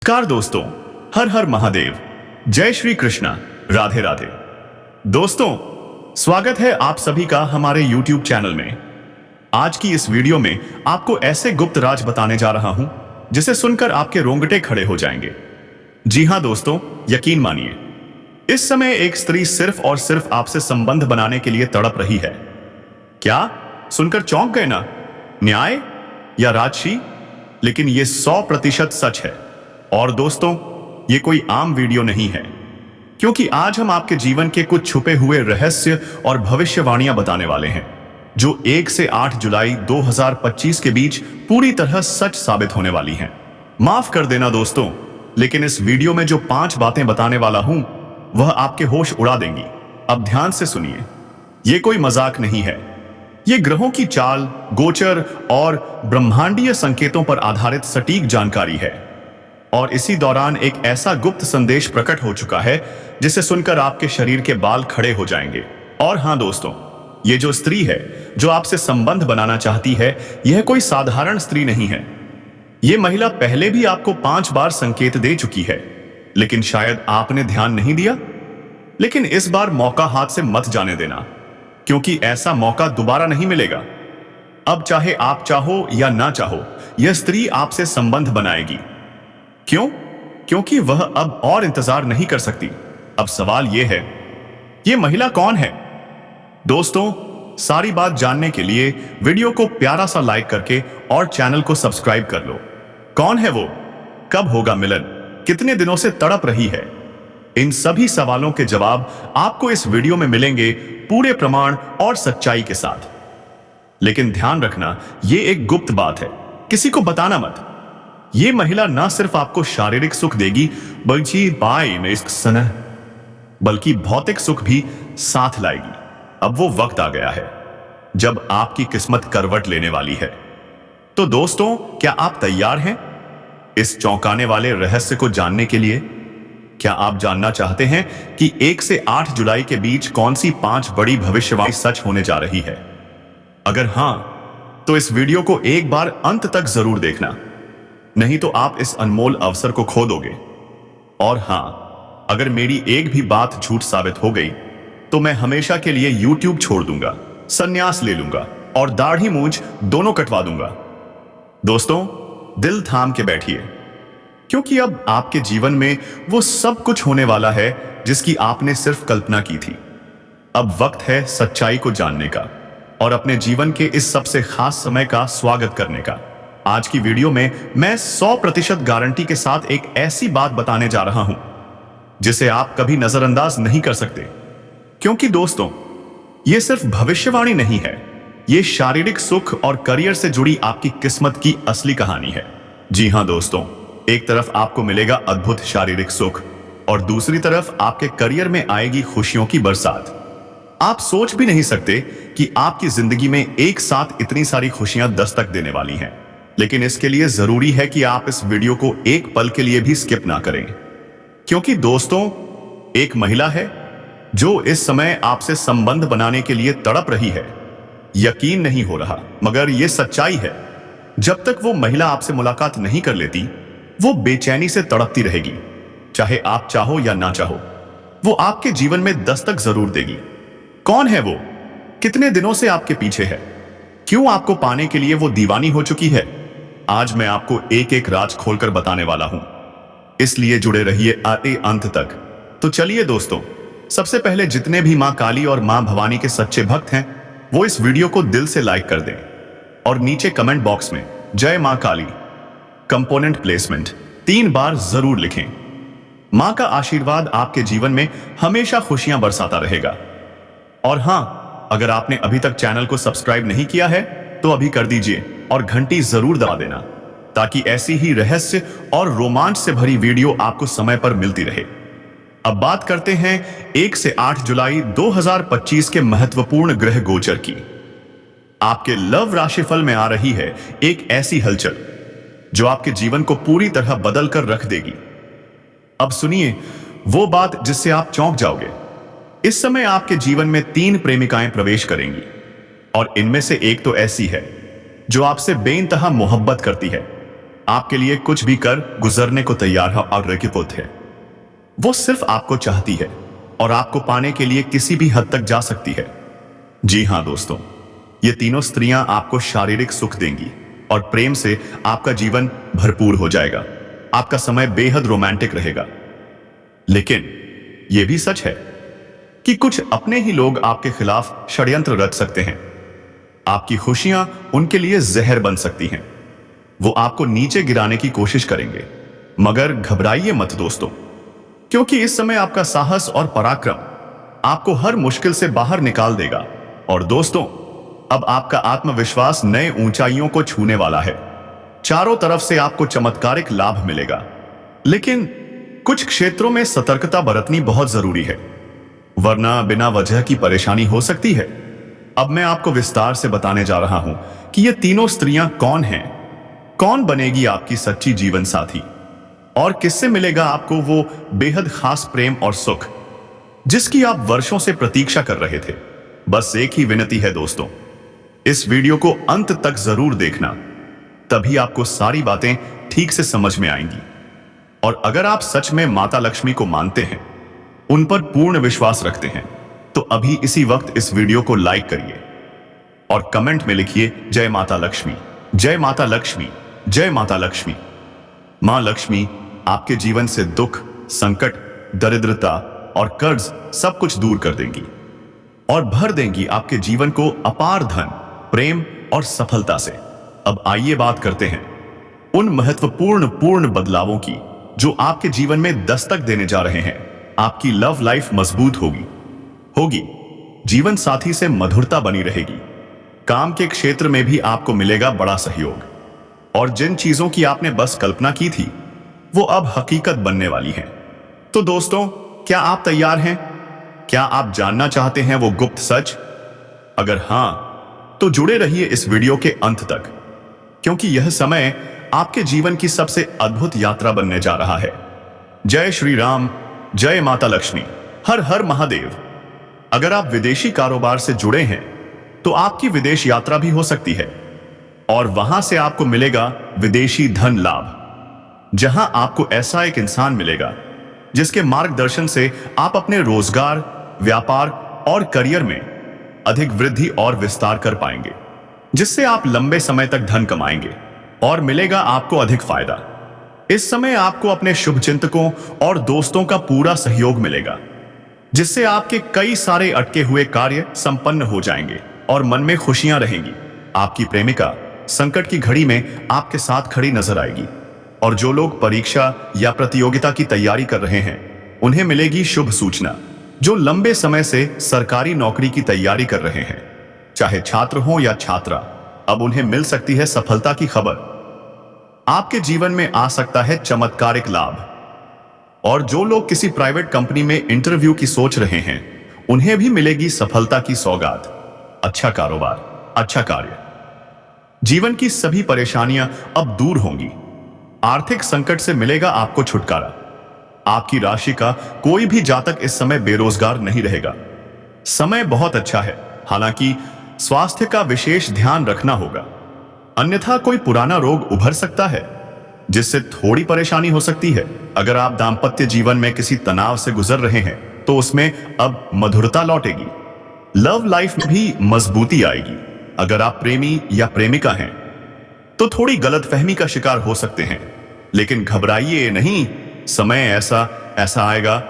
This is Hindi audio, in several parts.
नमस्कार दोस्तों, हर हर महादेव, जय श्री कृष्णा, राधे राधे। दोस्तों, स्वागत है आप सभी का हमारे YouTube चैनल में। आज की इस वीडियो में आपको ऐसे गुप्त राज बताने जा रहा हूं जिसे सुनकर आपके रोंगटे खड़े हो जाएंगे। जी हां दोस्तों, यकीन मानिए, इस समय एक स्त्री सिर्फ और सिर्फ आपसे संबंध बनाने के लिए तड़प रही है। क्या सुनकर चौंक गए ना? न्याय या राजशी? लेकिन यह 100% सच है। और दोस्तों, ये कोई आम वीडियो नहीं है, क्योंकि आज हम आपके जीवन के कुछ छुपे हुए रहस्य और भविष्यवाणियां बताने वाले हैं जो 1 से 8 जुलाई 2025 के बीच पूरी तरह सच साबित होने वाली हैं। माफ कर देना दोस्तों, लेकिन इस वीडियो में जो 5 बातें बताने वाला हूं वह आपके होश उड़ा देंगी। अब ध्यान से सुनिए, यह कोई मजाक नहीं है। ये ग्रहों की चाल, गोचर और ब्रह्मांडीय संकेतों पर आधारित सटीक जानकारी है। और इसी दौरान एक ऐसा गुप्त संदेश प्रकट हो चुका है जिसे सुनकर आपके शरीर के बाल खड़े हो जाएंगे। और हां दोस्तों, ये जो स्त्री है जो आपसे संबंध बनाना चाहती है, यह कोई साधारण स्त्री नहीं है। यह महिला पहले भी आपको 5 बार संकेत दे चुकी है, लेकिन शायद आपने ध्यान नहीं दिया। लेकिन इस बार मौका हाथ से मत जाने देना, क्योंकि ऐसा मौका दोबारा नहीं मिलेगा। अब चाहे आप चाहो या ना चाहो, यह स्त्री आपसे संबंध बनाएगी। क्यों? क्योंकि वह अब और इंतजार नहीं कर सकती। अब सवाल यह है, यह महिला कौन है? दोस्तों, सारी बात जानने के लिए वीडियो को प्यारा सा लाइक करके और चैनल को सब्सक्राइब कर लो। कौन है वो? कब होगा मिलन? कितने दिनों से तड़प रही है? इन सभी सवालों के जवाब आपको इस वीडियो में मिलेंगे, पूरे प्रमाण और सच्चाई के साथ। लेकिन ध्यान रखना, यह एक गुप्त बात है, किसी को बताना मत। ये महिला न सिर्फ आपको शारीरिक सुख देगी, बल्कि भौतिक सुख भी साथ लाएगी। अब वो वक्त आ गया है जब आपकी किस्मत करवट लेने वाली है। तो दोस्तों, क्या आप तैयार हैं इस चौंकाने वाले रहस्य को जानने के लिए? क्या आप जानना चाहते हैं कि 1 से 8 जुलाई के बीच कौन सी 5 बड़ी भविष्यवाणी सच होने जा रही है? अगर हां, तो इस वीडियो को एक बार अंत तक जरूर देखना, नहीं तो आप इस अनमोल अवसर को खो दोगे। और हां, अगर मेरी एक भी बात झूठ साबित हो गई तो मैं हमेशा के लिए YouTube छोड़ दूंगा, संन्यास ले लूंगा और दाढ़ी मूंछ दोनों कटवा दूंगा। दोस्तों, दिल थाम के बैठिए, क्योंकि अब आपके जीवन में वो सब कुछ होने वाला है जिसकी आपने सिर्फ कल्पना की थी। अब वक्त है सच्चाई को जानने का और अपने जीवन के इस सबसे खास समय का स्वागत करने का। आज की वीडियो में मैं 100% गारंटी के साथ एक ऐसी बात बताने जा रहा हूं जिसे आप कभी नजरअंदाज नहीं कर सकते। क्योंकि दोस्तों, यह सिर्फ भविष्यवाणी नहीं है, यह शारीरिक सुख और करियर से जुड़ी आपकी किस्मत की असली कहानी है। जी हां दोस्तों, एक तरफ आपको मिलेगा अद्भुत शारीरिक सुख और दूसरी तरफ आपके करियर में आएगी खुशियों की बरसात। आप सोच भी नहीं सकते कि आपकी जिंदगी में एक साथ इतनी सारी खुशियां दस्तक देने वाली हैं। लेकिन इसके लिए जरूरी है कि आप इस वीडियो को एक पल के लिए भी स्किप ना करें, क्योंकि दोस्तों, एक महिला है जो इस समय आपसे संबंध बनाने के लिए तड़प रही है। यकीन नहीं हो रहा, मगर यह सच्चाई है। जब तक वो महिला आपसे मुलाकात नहीं कर लेती, वो बेचैनी से तड़पती रहेगी। चाहे आप चाहो या ना चाहो, वो आपके जीवन में दस्तक जरूर देगी। कौन है वो? कितने दिनों से आपके पीछे है? क्यों आपको पाने के लिए वो दीवानी हो चुकी है? आज मैं आपको एक एक राज खोलकर बताने वाला हूं, इसलिए जुड़े रहिए आते अंत तक। तो चलिए दोस्तों, सबसे पहले जितने भी मां काली और मां भवानी के सच्चे भक्त हैं, वो इस वीडियो को दिल से लाइक कर दें और नीचे कमेंट बॉक्स में जय मां काली कंपोनेंट प्लेसमेंट 3 बार जरूर लिखें। मां का आशीर्वाद आपके जीवन में हमेशा खुशियां बरसाता रहेगा। और हां, अगर आपने अभी तक चैनल को सब्सक्राइब नहीं किया है तो अभी कर दीजिए और घंटी जरूर दबा देना, ताकि ऐसी ही रहस्य और रोमांच से भरी वीडियो आपको समय पर मिलती रहे। अब बात करते हैं 1 से 8 जुलाई 2025 के महत्वपूर्ण ग्रह गोचर की। आपके लव राशिफल में आ रही है एक ऐसी हलचल जो आपके जीवन को पूरी तरह बदल कर रख देगी। अब सुनिए वो बात जिससे आप चौंक जाओगे। इस समय आपके जीवन में 3 प्रेमिकाएं प्रवेश करेंगी और इनमें से एक तो ऐसी है जो आपसे बेइंतहा मोहब्बत करती है। आपके लिए कुछ भी कर गुजरने को तैयार है और रकीपुत है। वो सिर्फ आपको चाहती है और आपको पाने के लिए किसी भी हद तक जा सकती है। जी हां दोस्तों, ये तीनों स्त्रियां आपको शारीरिक सुख देंगी और प्रेम से आपका जीवन भरपूर हो जाएगा। आपका समय बेहद रोमांटिक रहेगा। लेकिन यह भी सच है कि कुछ अपने ही लोग आपके खिलाफ षड्यंत्र रच सकते हैं। आपकी खुशियां उनके लिए जहर बन सकती हैं। वो आपको नीचे गिराने की कोशिश करेंगे। मगर घबराइए मत दोस्तों, क्योंकि इस समय आपका साहस और पराक्रम आपको हर मुश्किल से बाहर निकाल देगा। और दोस्तों, अब आपका आत्मविश्वास नए ऊंचाइयों को छूने वाला है। चारों तरफ से आपको चमत्कारिक लाभ मिलेगा, लेकिन कुछ क्षेत्रों में सतर्कता बरतनी बहुत जरूरी है, वरना बिना वजह की परेशानी हो सकती है। अब मैं आपको विस्तार से बताने जा रहा हूं कि ये तीनों स्त्रियां कौन हैं, कौन बनेगी आपकी सच्ची जीवन साथी और किससे मिलेगा आपको वो बेहद खास प्रेम और सुख जिसकी आप वर्षों से प्रतीक्षा कर रहे थे। बस एक ही विनती है दोस्तों, इस वीडियो को अंत तक जरूर देखना, तभी आपको सारी बातें ठीक से समझ में आएंगी। और अगर आप सच में माता लक्ष्मी को मानते हैं, उन पर पूर्ण विश्वास रखते हैं, तो अभी इसी वक्त इस वीडियो को लाइक करिए और कमेंट में लिखिए जय माता लक्ष्मी, जय माता लक्ष्मी, जय माता लक्ष्मी। मां लक्ष्मी आपके जीवन से दुख, संकट, दरिद्रता और कर्ज सब कुछ दूर कर देंगी और भर देंगी आपके जीवन को अपार धन, प्रेम और सफलता से। अब आइए बात करते हैं उन महत्वपूर्ण बदलावों की जो आपके जीवन में दस्तक देने जा रहे हैं। आपकी लव लाइफ मजबूत होगी, जीवन साथी से मधुरता बनी रहेगी, काम के क्षेत्र में भी आपको मिलेगा बड़ा सहयोग, और जिन चीजों की आपने बस कल्पना की थी वो अब हकीकत बनने वाली हैं। तो दोस्तों, क्या आप तैयार हैं? क्या आप जानना चाहते हैं वो गुप्त सच? अगर हां, तो जुड़े रहिए इस वीडियो के अंत तक, क्योंकि यह समय आपके जीवन की सबसे अद्भुत यात्रा बनने जा रहा है। जय श्री राम, जय माता लक्ष्मी, हर हर महादेव। अगर आप विदेशी कारोबार से जुड़े हैं तो आपकी विदेश यात्रा भी हो सकती है और वहां से आपको मिलेगा विदेशी धन लाभ, जहां आपको ऐसा एक इंसान मिलेगा जिसके मार्गदर्शन से आप अपने रोजगार, व्यापार और करियर में अधिक वृद्धि और विस्तार कर पाएंगे, जिससे आप लंबे समय तक धन कमाएंगे और मिलेगा आपको अधिक फायदा। इस समय आपको अपने शुभचिंतकों और दोस्तों का पूरा सहयोग मिलेगा, जिससे आपके कई सारे अटके हुए कार्य संपन्न हो जाएंगे और मन में खुशियां रहेंगी। आपकी प्रेमिका संकट की घड़ी में आपके साथ खड़ी नजर आएगी, और जो लोग परीक्षा या प्रतियोगिता की तैयारी कर रहे हैं उन्हें मिलेगी शुभ सूचना। जो लंबे समय से सरकारी नौकरी की तैयारी कर रहे हैं, चाहे छात्र हो या छात्रा, अब उन्हें मिल सकती है सफलता की खबर। आपके जीवन में आ सकता है चमत्कारिक लाभ, और जो लोग किसी प्राइवेट कंपनी में इंटरव्यू की सोच रहे हैं उन्हें भी मिलेगी सफलता की सौगात। अच्छा कारोबार, अच्छा कार्य, जीवन की सभी परेशानियां अब दूर होंगी। आर्थिक संकट से मिलेगा आपको छुटकारा। आपकी राशि का कोई भी जातक इस समय बेरोजगार नहीं रहेगा। समय बहुत अच्छा है, हालांकि स्वास्थ्य का विशेष ध्यान रखना होगा, अन्यथा कोई पुराना रोग उभर सकता है जिससे थोड़ी परेशानी हो सकती है। अगर आप दाम्पत्य जीवन में किसी तनाव से गुजर रहे हैं तो उसमें अब मधुरता लौटेगी। लव लाइफ में भी मजबूती आएगी। अगर आप प्रेमी या प्रेमिका हैं तो थोड़ी गलतफहमी का शिकार हो सकते हैं, लेकिन घबराइए नहीं। समय ऐसा आएगा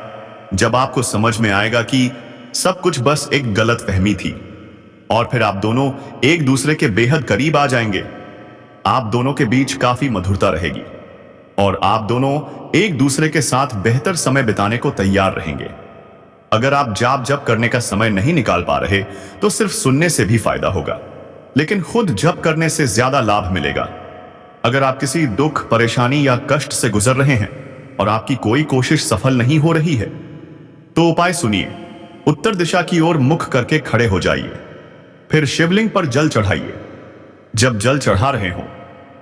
जब आपको समझ में आएगा कि सब कुछ बस एक गलतफहमी थी, और फिर आप दोनों एक दूसरे के बेहद करीब आ जाएंगे। आप दोनों के बीच काफी मधुरता रहेगी और आप दोनों एक दूसरे के साथ बेहतर समय बिताने को तैयार रहेंगे। अगर आप जाप जप करने का समय नहीं निकाल पा रहे तो सिर्फ सुनने से भी फायदा होगा, लेकिन खुद जप करने से ज्यादा लाभ मिलेगा। अगर आप किसी दुख, परेशानी या कष्ट से गुजर रहे हैं और आपकी कोई कोशिश सफल नहीं हो रही है तो उपाय सुनिए। उत्तर दिशा की ओर मुख करके खड़े हो जाइए, फिर शिवलिंग पर जल चढ़ाइए। जब जल चढ़ा रहे हो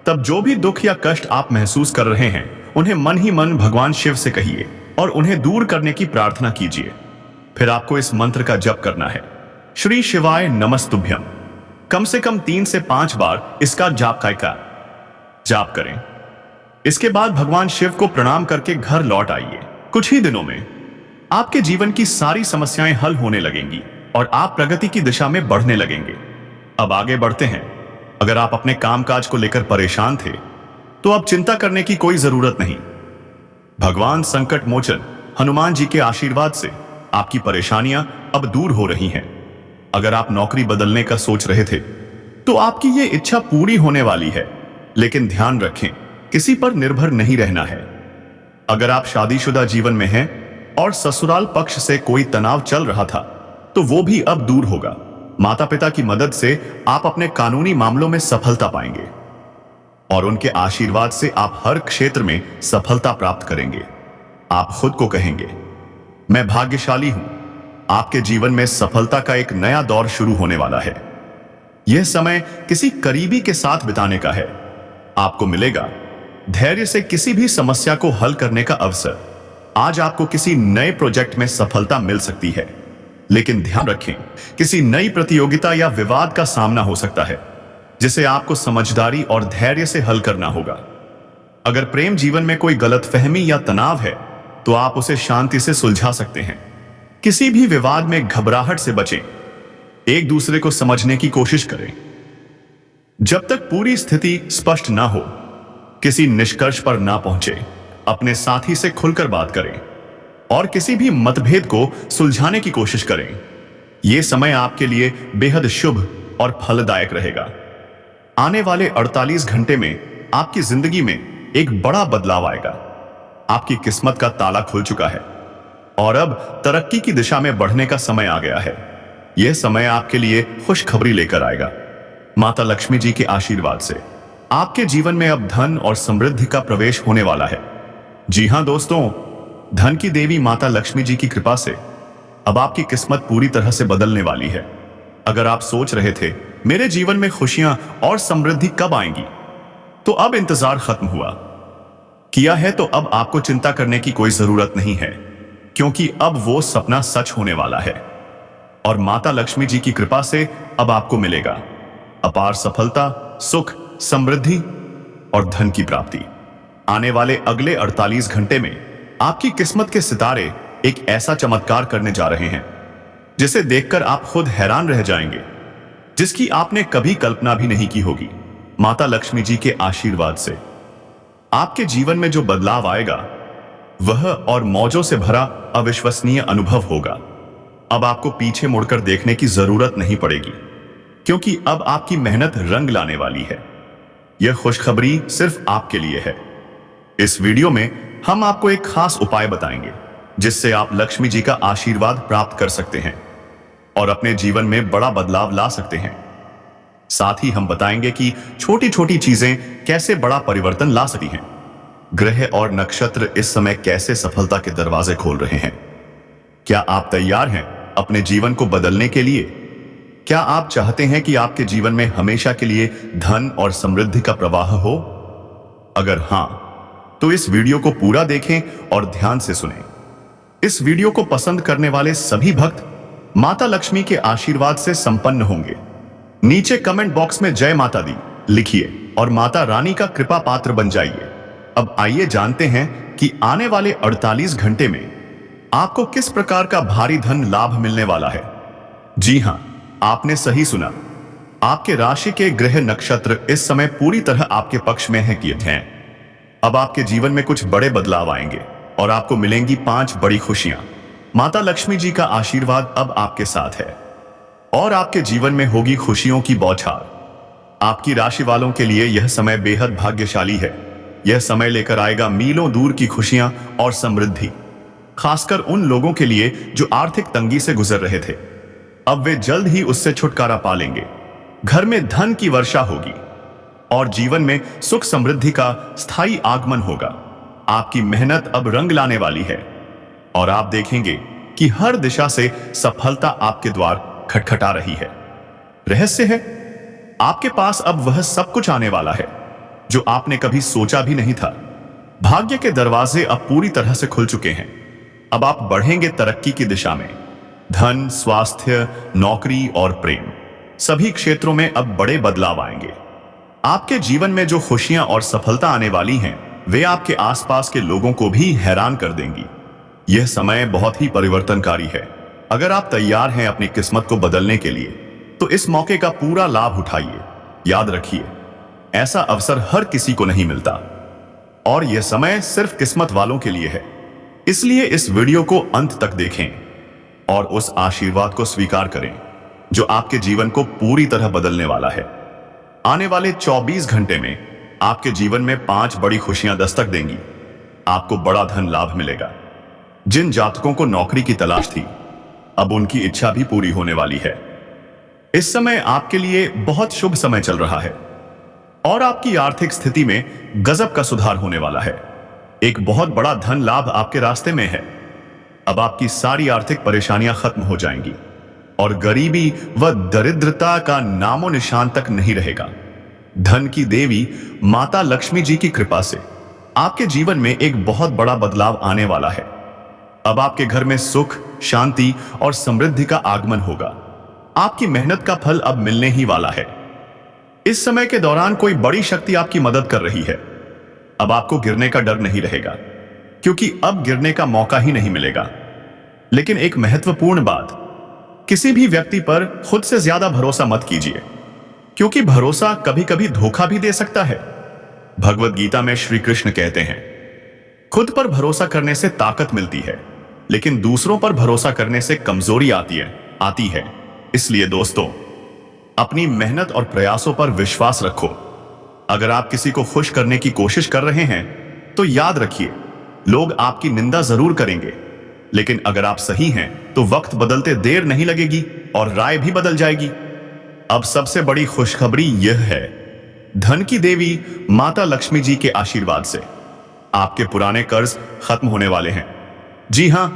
तब जो भी दुख या कष्ट आप महसूस कर रहे हैं उन्हें मन ही मन भगवान शिव से कहिए और उन्हें दूर करने की प्रार्थना कीजिए। फिर आपको इस मंत्र का जप करना है, श्री शिवाय नमस्तुभ्यम। कम से कम 3 से 5 बार इसका जाप करें। इसके बाद भगवान शिव को प्रणाम करके घर लौट आइए। कुछ ही दिनों में आपके जीवन की सारी समस्याएं हल होने लगेंगी और आप प्रगति की दिशा में बढ़ने लगेंगे। अब आगे बढ़ते हैं। अगर आप अपने कामकाज को लेकर परेशान थे तो अब चिंता करने की कोई जरूरत नहीं। भगवान संकट मोचन हनुमान जी के आशीर्वाद से आपकी परेशानियां अब दूर हो रही हैं। अगर आप नौकरी बदलने का सोच रहे थे तो आपकी ये इच्छा पूरी होने वाली है, लेकिन ध्यान रखें, किसी पर निर्भर नहीं रहना है। अगर आप शादीशुदा जीवन में हैं और ससुराल पक्ष से कोई तनाव चल रहा था तो वो भी अब दूर होगा। माता पिता की मदद से आप अपने कानूनी मामलों में सफलता पाएंगे और उनके आशीर्वाद से आप हर क्षेत्र में सफलता प्राप्त करेंगे। आप खुद को कहेंगे, मैं भाग्यशाली हूं। आपके जीवन में सफलता का एक नया दौर शुरू होने वाला है। यह समय किसी करीबी के साथ बिताने का है। आपको मिलेगा धैर्य से किसी भी समस्या को हल करने का अवसर। आज आपको किसी नए प्रोजेक्ट में सफलता मिल सकती है, लेकिन ध्यान रखें, किसी नई प्रतियोगिता या विवाद का सामना हो सकता है जिसे आपको समझदारी और धैर्य से हल करना होगा। अगर प्रेम जीवन में कोई गलतफहमी या तनाव है तो आप उसे शांति से सुलझा सकते हैं। किसी भी विवाद में घबराहट से बचें। एक दूसरे को समझने की कोशिश करें। जब तक पूरी स्थिति स्पष्ट ना हो, किसी निष्कर्ष पर ना पहुंचे, अपने साथी से खुलकर बात करें और किसी भी मतभेद को सुलझाने की कोशिश करें। यह समय आपके लिए बेहद शुभ और फलदायक रहेगा। आने वाले 48 घंटे में आपकी जिंदगी में एक बड़ा बदलाव आएगा। आपकी किस्मत का ताला खुल चुका है और अब तरक्की की दिशा में बढ़ने का समय आ गया है। यह समय आपके लिए खुशखबरी लेकर आएगा। माता लक्ष्मी जी के आशीर्वाद से आपके जीवन में अब धन और समृद्धि का प्रवेश होने वाला है। जी हां दोस्तों, धन की देवी माता लक्ष्मी जी की कृपा से अब आपकी किस्मत पूरी तरह से बदलने वाली है। अगर आप सोच रहे थे मेरे जीवन में खुशियां और समृद्धि कब आएंगी, तो अब इंतजार खत्म हुआ। किया है तो अब आपको चिंता करने की कोई जरूरत नहीं है, क्योंकि अब वो सपना सच होने वाला है और माता लक्ष्मी जी की कृपा से अब आपको मिलेगा अपार सफलता, सुख, समृद्धि और धन की प्राप्ति। आने वाले अगले 48 घंटे में आपकी किस्मत के सितारे एक ऐसा चमत्कार करने जा रहे हैं जिसे देखकर आप खुद हैरान रह जाएंगे, जिसकी आपने कभी कल्पना भी नहीं की होगी। माता लक्ष्मी जी के आशीर्वाद से आपके जीवन में जो बदलाव आएगा वह और मौजों से भरा अविश्वसनीय अनुभव होगा। अब आपको पीछे मुड़कर देखने की जरूरत नहीं पड़ेगी, क्योंकि अब आपकी मेहनत रंग लाने वाली है। यह खुशखबरी सिर्फ आपके लिए है। इस वीडियो में हम आपको एक खास उपाय बताएंगे जिससे आप लक्ष्मी जी का आशीर्वाद प्राप्त कर सकते हैं और अपने जीवन में बड़ा बदलाव ला सकते हैं। साथ ही हम बताएंगे कि छोटी छोटी चीजें कैसे बड़ा परिवर्तन ला सकती हैं। ग्रह और नक्षत्र इस समय कैसे सफलता के दरवाजे खोल रहे हैं। क्या आप तैयार हैं अपने जीवन को बदलने के लिए? क्या आप चाहते हैं कि आपके जीवन में हमेशा के लिए धन और समृद्धि का प्रवाह हो? अगर हां, तो इस वीडियो को पूरा देखें और ध्यान से सुनें। इस वीडियो को पसंद करने वाले सभी भक्त माता लक्ष्मी के आशीर्वाद से संपन्न होंगे। नीचे कमेंट बॉक्स में जय माता दी लिखिए और माता रानी का कृपा पात्र बन जाइए। अब आइए जानते हैं कि आने वाले 48 घंटे में आपको किस प्रकार का भारी धन लाभ मिलने वाला है। जी हां, आपने सही सुना। आपके राशि के ग्रह नक्षत्र इस समय पूरी तरह आपके पक्ष में हैं। अब आपके जीवन में कुछ बड़े बदलाव आएंगे और आपको मिलेंगी 5 बड़ी खुशियां। माता लक्ष्मी जी का आशीर्वाद अब आपके साथ है और आपके जीवन में होगी खुशियों की बौछार। आपकी राशि वालों के लिए यह समय बेहद भाग्यशाली है। यह समय लेकर आएगा मीलों दूर की खुशियां और समृद्धि, खासकर उन लोगों के लिए जो आर्थिक तंगी से गुजर रहे थे। अब वे जल्द ही उससे छुटकारा पा लेंगे। घर में धन की वर्षा होगी और जीवन में सुख समृद्धि का स्थायी आगमन होगा। आपकी मेहनत अब रंग लाने वाली है और आप देखेंगे कि हर दिशा से सफलता आपके द्वार खटखटा रही है। रहस्य है, आपके पास अब वह सब कुछ आने वाला है जो आपने कभी सोचा भी नहीं था। भाग्य के दरवाजे अब पूरी तरह से खुल चुके हैं। अब आप बढ़ेंगे तरक्की की दिशा में। धन, स्वास्थ्य, नौकरी और प्रेम, सभी क्षेत्रों में अब बड़े बदलाव आएंगे। आपके जीवन में जो खुशियां और सफलता आने वाली हैं वे आपके आसपास के लोगों को भी हैरान कर देंगी। यह समय बहुत ही परिवर्तनकारी है। अगर आप तैयार हैं अपनी किस्मत को बदलने के लिए, तो इस मौके का पूरा लाभ उठाइए। याद रखिए, ऐसा अवसर हर किसी को नहीं मिलता और यह समय सिर्फ किस्मत वालों के लिए है। इसलिए इस वीडियो को अंत तक देखें और उस आशीर्वाद को स्वीकार करें जो आपके जीवन को पूरी तरह बदलने वाला है। आने वाले 24 घंटे में आपके जीवन में 5 बड़ी खुशियां दस्तक देंगी। आपको बड़ा धन लाभ मिलेगा। जिन जातकों को नौकरी की तलाश थी, अब उनकी इच्छा भी पूरी होने वाली है। इस समय आपके लिए बहुत शुभ समय चल रहा है और आपकी आर्थिक स्थिति में गजब का सुधार होने वाला है। एक बहुत बड़ा धन लाभ आपके रास्ते में है। अब आपकी सारी आर्थिक परेशानियां खत्म हो जाएंगी और गरीबी व दरिद्रता का नामो निशान तक नहीं रहेगा। धन की देवी माता लक्ष्मी जी की कृपा से आपके जीवन में एक बहुत बड़ा बदलाव आने वाला है। अब आपके घर में सुख, शांति और समृद्धि का आगमन होगा। आपकी मेहनत का फल अब मिलने ही वाला है। इस समय के दौरान कोई बड़ी शक्ति आपकी मदद कर रही है। अब आपको गिरने का डर नहीं रहेगा, क्योंकि अब गिरने का मौका ही नहीं मिलेगा। लेकिन एक महत्वपूर्ण बात, किसी भी व्यक्ति पर खुद से ज्यादा भरोसा मत कीजिए, क्योंकि भरोसा कभी कभी धोखा भी दे सकता है। भगवत गीता में श्री कृष्ण कहते हैं, खुद पर भरोसा करने से ताकत मिलती है, लेकिन दूसरों पर भरोसा करने से कमजोरी आती है। इसलिए दोस्तों, अपनी मेहनत और प्रयासों पर विश्वास रखो। अगर आप किसी को खुश करने की कोशिश कर रहे हैं, तो याद रखिए, लोग आपकी निंदा जरूर करेंगे, लेकिन अगर आप सही हैं, तो वक्त बदलते देर नहीं लगेगी और राय भी बदल जाएगी। अब सबसे बड़ी खुशखबरी यह है, धन की देवी माता लक्ष्मी जी के आशीर्वाद से आपके पुराने कर्ज खत्म होने वाले हैं। जी हां,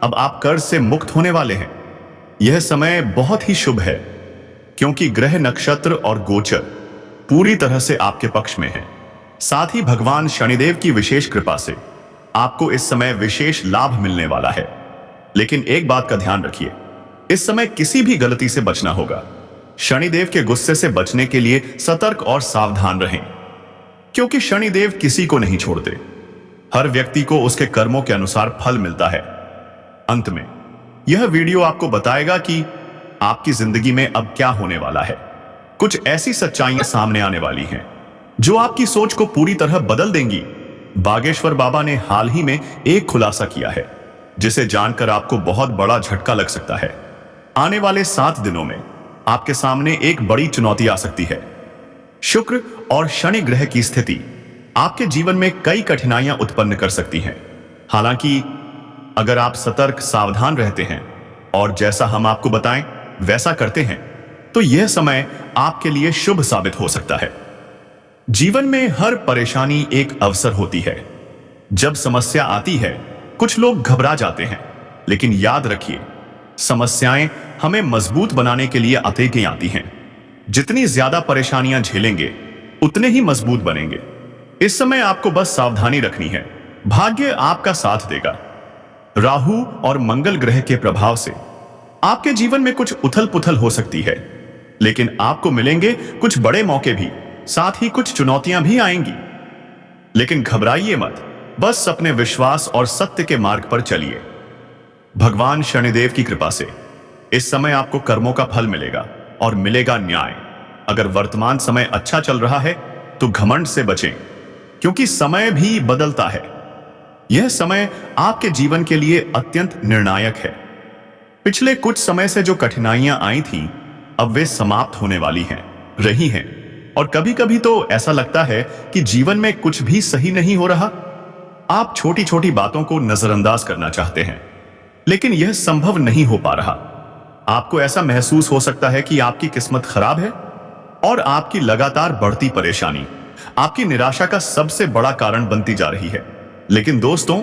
अब आप कर्ज से मुक्त होने वाले हैं। यह समय बहुत ही शुभ है, क्योंकि ग्रह, नक्षत्र और गोचर पूरी तरह से आपके पक्ष में है। साथ ही भगवान शनिदेव की विशेष कृपा से आपको इस समय विशेष लाभ मिलने वाला है। लेकिन एक बात का ध्यान रखिए, इस समय किसी भी गलती से बचना होगा। शनिदेव के गुस्से से बचने के लिए सतर्क और सावधान रहें, क्योंकि शनिदेव किसी को नहीं छोड़ते। हर व्यक्ति को उसके कर्मों के अनुसार फल मिलता है। अंत में यह वीडियो आपको बताएगा कि आपकी जिंदगी में अब क्या होने वाला है। कुछ ऐसी सच्चाइयां सामने आने वाली हैं जो आपकी सोच को पूरी तरह बदल देंगी। बागेश्वर बाबा ने हाल ही में एक खुलासा किया है, जिसे जानकर आपको बहुत बड़ा झटका लग सकता है। आने वाले 7 दिनों में आपके सामने एक बड़ी चुनौती आ सकती है। शुक्र और शनि ग्रह की स्थिति आपके जीवन में कई कठिनाइयां उत्पन्न कर सकती हैं। हालांकि अगर आप सतर्क, सावधान रहते हैं और जैसा हम आपको बताएं वैसा करते हैं, तो यह समय आपके लिए शुभ साबित हो सकता है। जीवन में हर परेशानी एक अवसर होती है। जब समस्या आती है, कुछ लोग घबरा जाते हैं, लेकिन याद रखिए, समस्याएं हमें मजबूत बनाने के लिए आती हैं। जितनी ज्यादा परेशानियां झेलेंगे, उतने ही मजबूत बनेंगे। इस समय आपको बस सावधानी रखनी है। भाग्य आपका साथ देगा। राहु और मंगल ग्रह के प्रभाव से आपके जीवन में कुछ उथल पुथल हो सकती है, लेकिन आपको मिलेंगे कुछ बड़े मौके भी, साथ ही कुछ चुनौतियां भी आएंगी। लेकिन घबराइए मत, बस अपने विश्वास और सत्य के मार्ग पर चलिए। भगवान शनिदेव की कृपा से इस समय आपको कर्मों का फल मिलेगा और मिलेगा न्याय। अगर वर्तमान समय अच्छा चल रहा है, तो घमंड से बचें, क्योंकि समय भी बदलता है। यह समय आपके जीवन के लिए अत्यंत निर्णायक है। पिछले कुछ समय से जो कठिनाइयां आई थीं, अब वे समाप्त होने वाली रही हैं। और कभी कभी तो ऐसा लगता है कि जीवन में कुछ भी सही नहीं हो रहा। आप छोटी छोटी बातों को नजरअंदाज करना चाहते हैं, लेकिन यह संभव नहीं हो पा रहा। आपको ऐसा महसूस हो सकता है कि आपकी किस्मत खराब है और आपकी लगातार बढ़ती परेशानी आपकी निराशा का सबसे बड़ा कारण बनती जा रही है। लेकिन दोस्तों,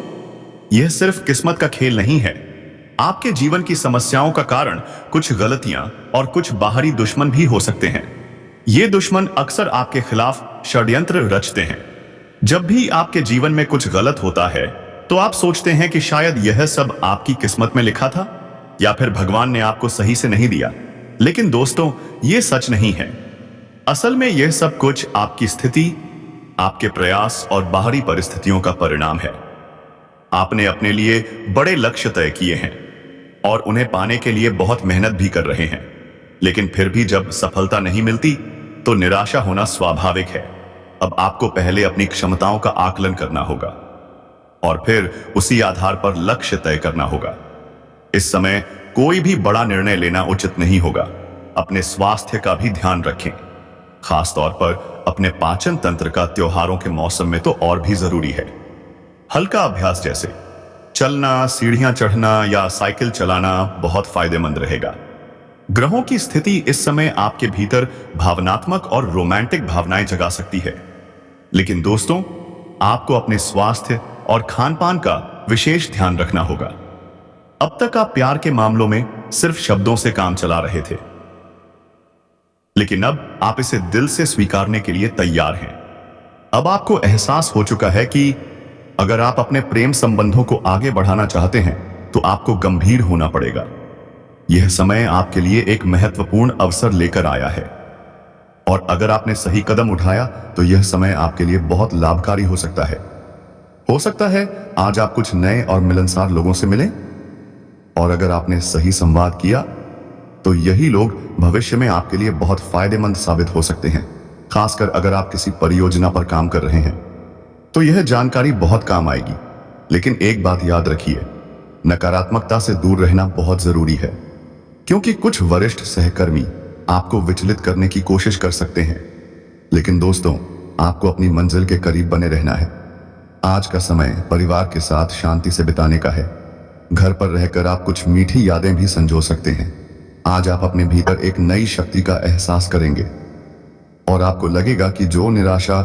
यह सिर्फ किस्मत का खेल नहीं है। आपके जीवन की समस्याओं का कारण कुछ गलतियां और कुछ बाहरी दुश्मन भी हो सकते हैं। ये दुश्मन अक्सर आपके खिलाफ षड्यंत्र रचते हैं। जब भी आपके जीवन में कुछ गलत होता है, तो आप सोचते हैं कि शायद यह सब आपकी किस्मत में लिखा था, या फिर भगवान ने आपको सही से नहीं दिया। लेकिन दोस्तों, ये सच नहीं है। असल में यह सब कुछ आपकी स्थिति, आपके प्रयास और बाहरी परिस्थितियों का परिणाम है। आपने अपने लिए बड़े लक्ष्य तय किए हैं और उन्हें पाने के लिए बहुत मेहनत भी कर रहे हैं, लेकिन फिर भी जब सफलता नहीं मिलती तो निराशा होना स्वाभाविक है। अब आपको पहले अपनी क्षमताओं का आकलन करना होगा और फिर उसी आधार पर लक्ष्य तय करना होगा। इस समय कोई भी बड़ा निर्णय लेना उचित नहीं होगा। अपने स्वास्थ्य का भी ध्यान रखें, खासतौर पर अपने पाचन तंत्र का त्योहारों के मौसम में तो और भी जरूरी है। हल्का अभ्यास जैसे चलना, सीढ़ियां चढ़ना या साइकिल चलाना बहुत फायदेमंद रहेगा। ग्रहों की स्थिति इस समय आपके भीतर भावनात्मक और रोमांटिक भावनाएं जगा सकती है, लेकिन दोस्तों, आपको अपने स्वास्थ्य और खान-पान का विशेष ध्यान रखना होगा। अब तक आप प्यार के मामलों में सिर्फ शब्दों से काम चला रहे थे, लेकिन अब आप इसे दिल से स्वीकारने के लिए तैयार हैं। अब आपको एहसास हो चुका है कि अगर आप अपने प्रेम संबंधों को आगे बढ़ाना चाहते हैं तो आपको गंभीर होना पड़ेगा। यह समय आपके लिए एक महत्वपूर्ण अवसर लेकर आया है और अगर आपने सही कदम उठाया तो यह समय आपके लिए बहुत लाभकारी हो सकता है। हो सकता है आज आप कुछ नए और मिलनसार लोगों से मिलें और अगर आपने सही संवाद किया तो यही लोग भविष्य में आपके लिए बहुत फायदेमंद साबित हो सकते हैं। खासकर अगर आप किसी परियोजना पर काम कर रहे हैं तो यह जानकारी बहुत काम आएगी। लेकिन एक बात याद रखिए, नकारात्मकता से दूर रहना बहुत जरूरी है, क्योंकि कुछ वरिष्ठ सहकर्मी आपको विचलित करने की कोशिश कर सकते हैं। लेकिन दोस्तों, आपको अपनी मंजिल के करीब बने रहना है। आज का समय परिवार के साथ शांति से बिताने का है। घर पर रहकर आप कुछ मीठी यादें भी संजो सकते हैं। आज आप अपने भीतर एक नई शक्ति का एहसास करेंगे और आपको लगेगा कि जो निराशा